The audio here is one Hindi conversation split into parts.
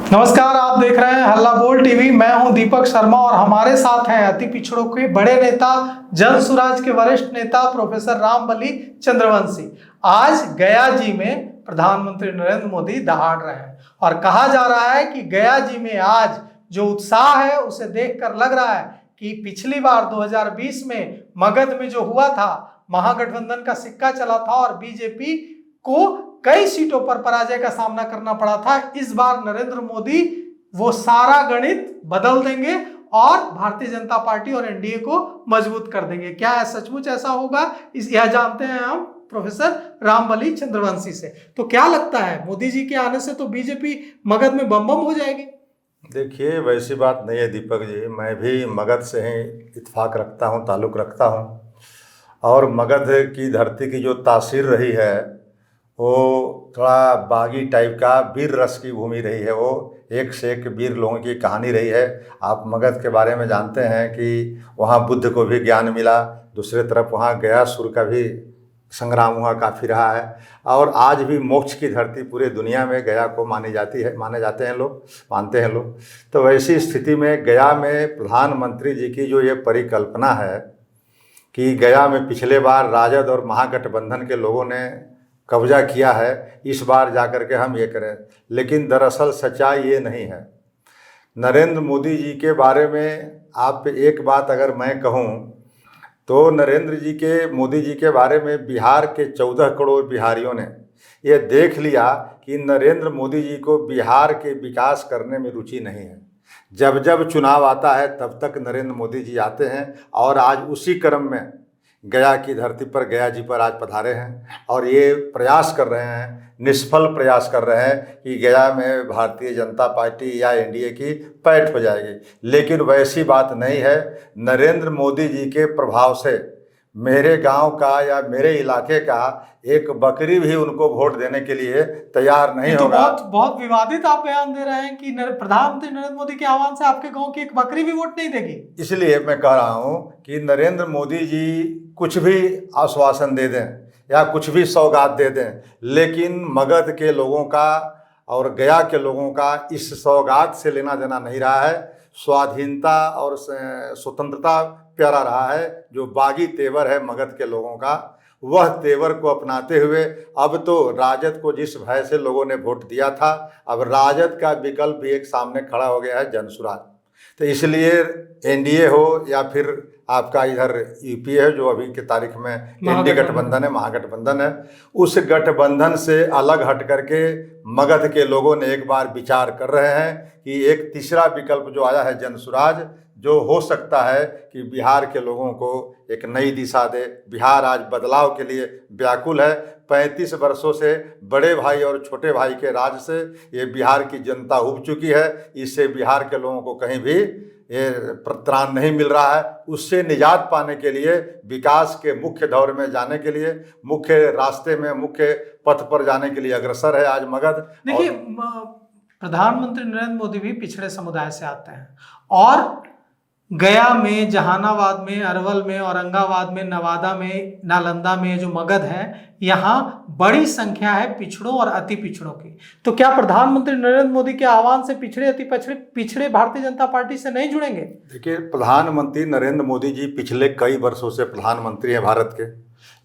नमस्कार, आप देख रहे हैं हल्ला बोल टीवी। मैं हूं दीपक शर्मा और हमारे साथ हैं अति पिछड़ों के बड़े नेता, जन सुराज के वरिष्ठ नेता प्रोफेसर रामबली चंद्रवंशी। आज गया जी में प्रधानमंत्री नरेंद्र मोदी दहाड़ रहे हैं और कहा जा रहा है कि गया जी में आज जो उत्साह है उसे देखकर लग रहा है कि पिछली बार 2020 में मगध में जो हुआ था, महागठबंधन का सिक्का चला था और बीजेपी को कई सीटों पर पराजय का सामना करना पड़ा था। इस बार नरेंद्र मोदी वो सारा गणित बदल देंगे और भारतीय जनता पार्टी और एनडीए को मजबूत कर देंगे। क्या है सचमुच ऐसा होगा, यह जानते हैं हम प्रोफेसर रामबली चंद्रवंशी से। तो क्या लगता है, मोदी जी के आने से तो बीजेपी मगध में बम बम हो जाएगी? देखिए, वैसी बात नहीं है दीपक जी। मैं भी मगध से ही इत्तेफाक रखता हूँ, ताल्लुक़ रखता हूँ। और मगध की धरती की जो तासीर रही है वो थोड़ा बागी टाइप का वीर रस की भूमि रही है। वो एक से एक वीर लोगों की कहानी रही है। आप मगध के बारे में जानते हैं कि वहाँ बुद्ध को भी ज्ञान मिला, दूसरे तरफ वहाँ गयासुर का भी संग्राम हुआ काफ़ी रहा है। और आज भी मोक्ष की धरती पूरे दुनिया में गया को मानी जाती है, माने जाते हैं लोग, मानते हैं लोग। तो वैसी स्थिति में गया में प्रधानमंत्री जी की जो ये परिकल्पना है कि गया में पिछले बार राजद और महागठबंधन के लोगों ने कब्जा किया है, इस बार जाकर के हम ये करें, लेकिन दरअसल सच्चाई ये नहीं है। नरेंद्र मोदी जी के बारे में आप एक बात अगर मैं कहूँ तो मोदी जी के बारे में बिहार के 14 करोड़ बिहारियों ने ये देख लिया कि नरेंद्र मोदी जी को बिहार के विकास करने में रुचि नहीं है। जब जब चुनाव आता है तब तक नरेंद्र मोदी जी आते हैं और आज उसी क्रम में गया की धरती पर, गया जी पर आज पधारे हैं और ये प्रयास कर रहे हैं, निष्फल प्रयास कर रहे हैं कि गया में भारतीय जनता पार्टी या एनडीए की पैठ हो जाएगी। लेकिन वैसी बात नहीं है। नरेंद्र मोदी जी के प्रभाव से मेरे गांव का या मेरे इलाके का एक बकरी भी उनको वोट देने के लिए तैयार नहीं होगा। बहुत विवादित आप बयान दे रहे हैं कि प्रधानमंत्री नरेंद्र मोदी के आह्वान से आपके गांव की एक बकरी भी वोट नहीं देगी। इसलिए मैं कह रहा हूं कि नरेंद्र मोदी जी कुछ भी आश्वासन दे दें या कुछ भी सौगात दे दें, लेकिन मगध के लोगों का और गया के लोगों का इस सौगात से लेना देना नहीं रहा है। स्वाधीनता और स्वतंत्रता प्यारा रहा है। जो बागी तेवर है मगध के लोगों का, वह तेवर को अपनाते हुए अब तो राजद को जिस भय से लोगों ने वोट दिया था, अब राजद का विकल्प भी एक सामने खड़ा हो गया है, जनसुराज। तो इसलिए एनडीए हो या फिर आपका इधर यूपीए है जो अभी की तारीख में एनडीए गठबंधन है, महागठबंधन है, उस गठबंधन से अलग हट करके मगध के लोगों ने एक बार विचार कर रहे हैं कि एक तीसरा विकल्प जो आया है जनसुराज, जो हो सकता है कि बिहार के लोगों को एक नई दिशा दे। बिहार आज बदलाव के लिए व्याकुल है। 35 वर्षों से बड़े भाई और छोटे भाई के राज से ये बिहार की जनता उब चुकी है। इससे बिहार के लोगों को कहीं भी ये त्राण नहीं मिल रहा है। उससे निजात पाने के लिए, विकास के मुख्य दौर में जाने के लिए, मुख्य रास्ते में, मुख्य पथ पर जाने के लिए अग्रसर है आज मगध। देखिए, प्रधानमंत्री नरेंद्र मोदी भी पिछड़े समुदाय से आते हैं और गया में, जहानाबाद में, अरवल में, औरंगाबाद में, नवादा में, नालंदा में जो मगध है, यहाँ बड़ी संख्या है पिछड़ों और अति पिछड़ों की। तो क्या प्रधानमंत्री नरेंद्र मोदी के आह्वान से पिछड़े भारतीय जनता पार्टी से नहीं जुड़ेंगे? देखिए, प्रधानमंत्री नरेंद्र मोदी जी पिछले कई वर्षों से प्रधानमंत्री हैं भारत के,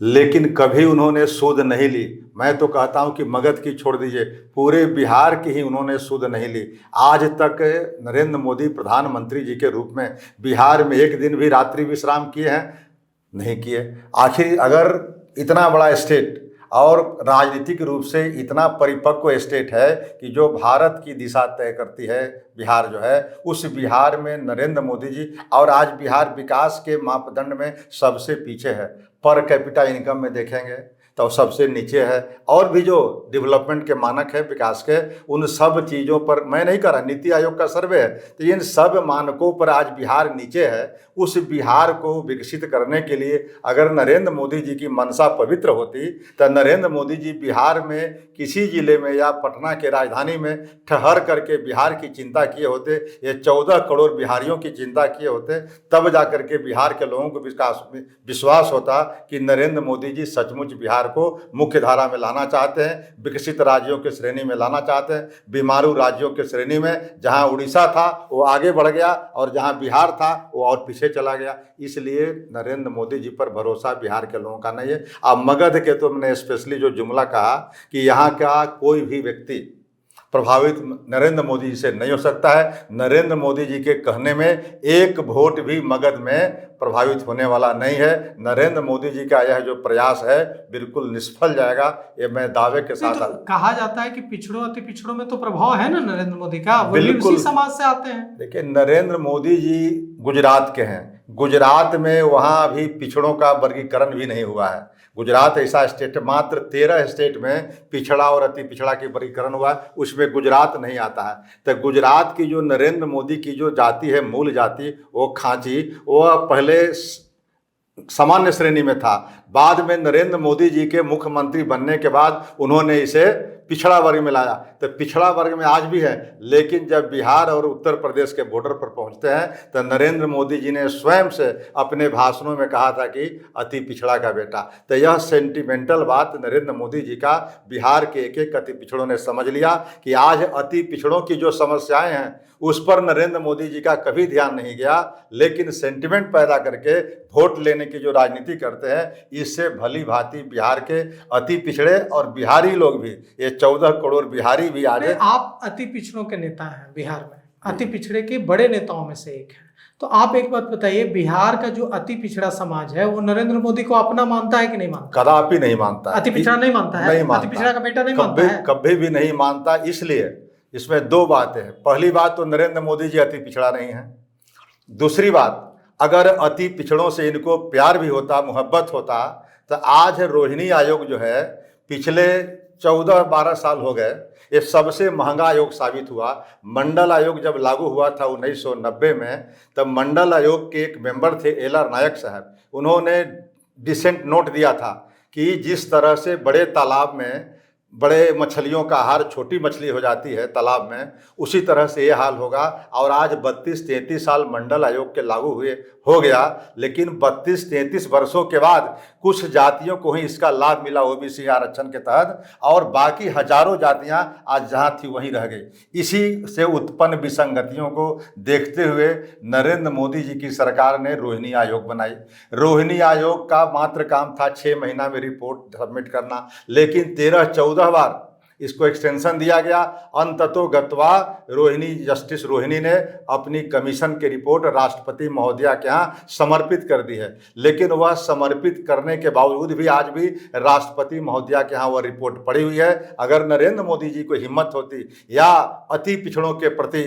लेकिन कभी उन्होंने सूद नहीं ली। मैं तो कहता हूं कि मगध की छोड़ दीजिए, पूरे बिहार की ही उन्होंने सूद नहीं ली। आज तक नरेंद्र मोदी प्रधानमंत्री जी के रूप में बिहार में एक दिन भी रात्रि विश्राम किए हैं? नहीं किए। आखिर अगर इतना बड़ा स्टेट और राजनीतिक रूप से इतना परिपक्व स्टेट है कि जो भारत की दिशा तय करती है, बिहार जो है, उस बिहार में नरेंद्र मोदी जी, और आज बिहार विकास के मापदंड में सबसे पीछे है। पर कैपिटा इनकम में देखेंगे तो सबसे नीचे है। और भी जो डेवलपमेंट के मानक है विकास के, उन सब चीज़ों पर मैं नहीं कह रहा, नीति आयोग का सर्वे है, तो इन सब मानकों पर आज बिहार नीचे है। उस बिहार को विकसित करने के लिए अगर नरेंद्र मोदी जी की मनसा पवित्र होती तो नरेंद्र मोदी जी बिहार में किसी जिले में या पटना के राजधानी में ठहर करके बिहार की चिंता किए होते, ये 14 करोड़ बिहारियों की चिंता किए होते, तब जाकर के बिहार के लोगों को विश्वास होता कि नरेंद्र मोदी जी सचमुच बिहार को मुख्य धारा में लाना चाहते हैं, विकसित राज्यों की श्रेणी में लाना चाहते हैं। बीमारू राज्यों की श्रेणी में जहां उड़ीसा था वो आगे बढ़ गया और जहां बिहार था वो और पीछे चला गया। इसलिए नरेंद्र मोदी जी पर भरोसा बिहार के लोगों का नहीं है। अब मगध के तो मैंने स्पेशली जो जुमला कहा कि यहाँ का कोई भी व्यक्ति प्रभावित नरेंद्र मोदी जी से नहीं हो सकता है। नरेंद्र मोदी जी के कहने में एक वोट भी मगध में प्रभावित होने वाला नहीं है। नरेंद्र मोदी जी का यह जो प्रयास है बिल्कुल निष्फल जाएगा, ये मैं दावे के साथ। तो कहा जाता है कि पिछड़ों अति पिछड़ों में तो प्रभाव है ना नरेंद्र मोदी का, वो भी बिल्कुल उसी समाज से आते हैं। देखिए, नरेंद्र मोदी जी गुजरात के हैं। गुजरात में वहाँ अभी पिछड़ों का वर्गीकरण भी नहीं हुआ है। गुजरात ऐसा स्टेट, मात्र 13 स्टेट में पिछड़ा और अति पिछड़ा की वर्गीकरण हुआ है, उसमें गुजरात नहीं आता है। तो गुजरात की जो नरेंद्र मोदी की जो जाति है, मूल जाति, वो खांची, वो पहले सामान्य श्रेणी में था। बाद में नरेंद्र मोदी जी के मुख्यमंत्री बनने के बाद उन्होंने इसे पिछड़ा वर्ग में लाया। तो पिछड़ा वर्ग में आज भी है, लेकिन जब बिहार और उत्तर प्रदेश के बॉर्डर पर पहुंचते हैं तो नरेंद्र मोदी जी ने स्वयं से अपने भाषणों में कहा था कि अति पिछड़ा का बेटा। तो यह सेंटिमेंटल बात नरेंद्र मोदी जी का बिहार के एक एक अति पिछड़ों ने समझ लिया कि आज अति पिछड़ों की जो समस्याएं हैं उस पर नरेंद्र मोदी जी का कभी ध्यान नहीं गया, लेकिन सेंटिमेंट पैदा करके वोट लेने की जो राजनीति करते हैं, इससे भली भांति बिहार के अति पिछड़े और बिहारी लोग भी, ये 14 करोड़ बिहारी भी आज। आप अति पिछड़ों के नेता हैं बिहार में, अति पिछड़े के बड़े नेताओं में से एक हैं, तो आप एक बात बताइए, बिहार का जो अति पिछड़ा समाज है वो नरेंद्र मोदी को अपना मानता है कि नहीं मानता? कदापि नहीं मानता। अति पिछड़ा नहीं मानता है, नहीं मानता। अति पिछड़ा का बेटा नहीं मानता है, कभी भी नहीं मानता। इसलिए इसमें दो बातें हैं। पहली बात तो नरेंद्र मोदी जी अति पिछड़ा नहीं है। दूसरी बात, अगर अति पिछड़ों से इनको प्यार भी होता, मोहब्बत होता, तो आज रोहिणी आयोग जो है, पिछले 14-12 साल हो गए, ये सबसे महंगा आयोग साबित हुआ। मंडल आयोग जब लागू हुआ था 1990 में, तब मंडल आयोग के एक मेंबर थे एल.आर. नायक साहब, उन्होंने डिसेंट नोट दिया था कि जिस तरह से बड़े तालाब में बड़े मछलियों का आहार छोटी मछली हो जाती है तालाब में, उसी तरह से ये हाल होगा। और आज 32-33 साल मंडल आयोग के लागू हुए हो गया, लेकिन 32-33 वर्षों के बाद कुछ जातियों को ही इसका लाभ मिला ओबीसी आरक्षण के तहत, और बाकी हजारों जातियां आज जहां थी वहीं रह गई। इसी से उत्पन्न विसंगतियों को देखते हुए नरेंद्र मोदी जी की सरकार ने रोहिणी आयोग बनाई। रोहिणी आयोग का मात्र काम था 6 महीना में रिपोर्ट सबमिट करना, लेकिन 13-14 बार इसको एक्सटेंशन दिया गया। अंततो गत्वा जस्टिस रोहिणी ने अपनी कमीशन की रिपोर्ट राष्ट्रपति महोदया के यहाँ समर्पित कर दी है, लेकिन वह समर्पित करने के बावजूद भी आज भी राष्ट्रपति महोदया के यहाँ वह रिपोर्ट पड़ी हुई है। अगर नरेंद्र मोदी जी को हिम्मत होती या अति पिछड़ों के प्रति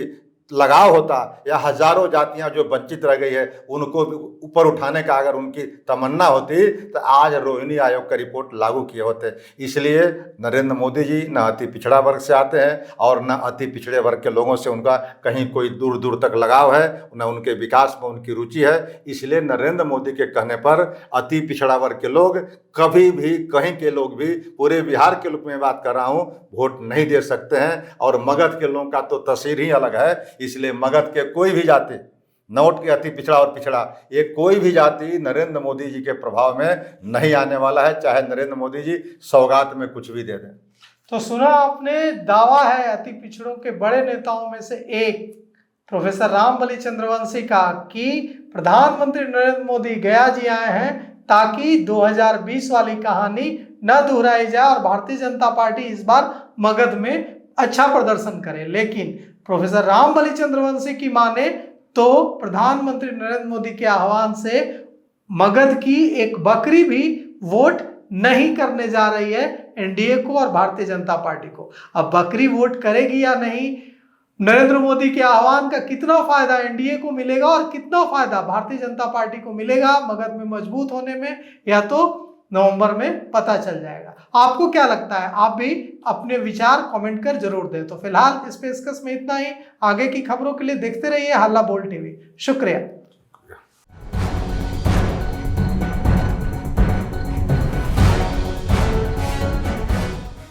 लगाव होता, या हजारों जातियां जो वंचित रह गई है उनको ऊपर उठाने का अगर उनकी तमन्ना होती, तो आज रोहिणी आयोग का रिपोर्ट लागू किए होते। इसलिए नरेंद्र मोदी जी न अति पिछड़ा वर्ग से आते हैं और न अति पिछड़े वर्ग के लोगों से उनका कहीं कोई दूर दूर तक लगाव है, न उनके विकास में उनकी रुचि है। इसलिए नरेंद्र मोदी के कहने पर अति पिछड़ा वर्ग के लोग कभी भी, कहीं के लोग भी, पूरे बिहार के लोग में बात कर रहा हूँ, वोट नहीं दे सकते हैं। और मगध के लोगों का तो तस्वीर ही अलग है। इसलिए मगध के कोई भी जाति, नोट के अति पिछड़ा और पिछड़ा, ये कोई भी जाति नरेंद्र मोदी जी के प्रभाव में नहीं आने वाला है, चाहे नरेंद्र मोदी जी सौगात में कुछ भी दे दें। तो सुना आपने, दावा है अति पिछड़ों के बड़े नेताओं में से एक प्रोफेसर रामबली चंद्रवंशी का कि प्रधानमंत्री नरेंद्र मोदी गया जी आए हैं ताकि 2020 वाली कहानी न दोहराई जाए और भारतीय जनता पार्टी इस बार मगध में अच्छा प्रदर्शन करे। लेकिन प्रोफेसर रामबली चंद्रवंशी की माने तो प्रधानमंत्री नरेंद्र मोदी के आह्वान से मगध की एक बकरी भी वोट नहीं करने जा रही है एनडीए को और भारतीय जनता पार्टी को। अब बकरी वोट करेगी या नहीं, नरेंद्र मोदी के आह्वान का कितना फायदा एनडीए को मिलेगा और कितना फायदा भारतीय जनता पार्टी को मिलेगा मगध में मजबूत होने में, या तो नवंबर में पता चल जाएगा। आपको क्या लगता है? आप भी अपने विचार कमेंट कर जरूर दें। तो फिलहाल इस पेशकश में इतना ही। आगे की खबरों के लिए देखते रहिए हल्ला बोल टीवी। शुक्रिया।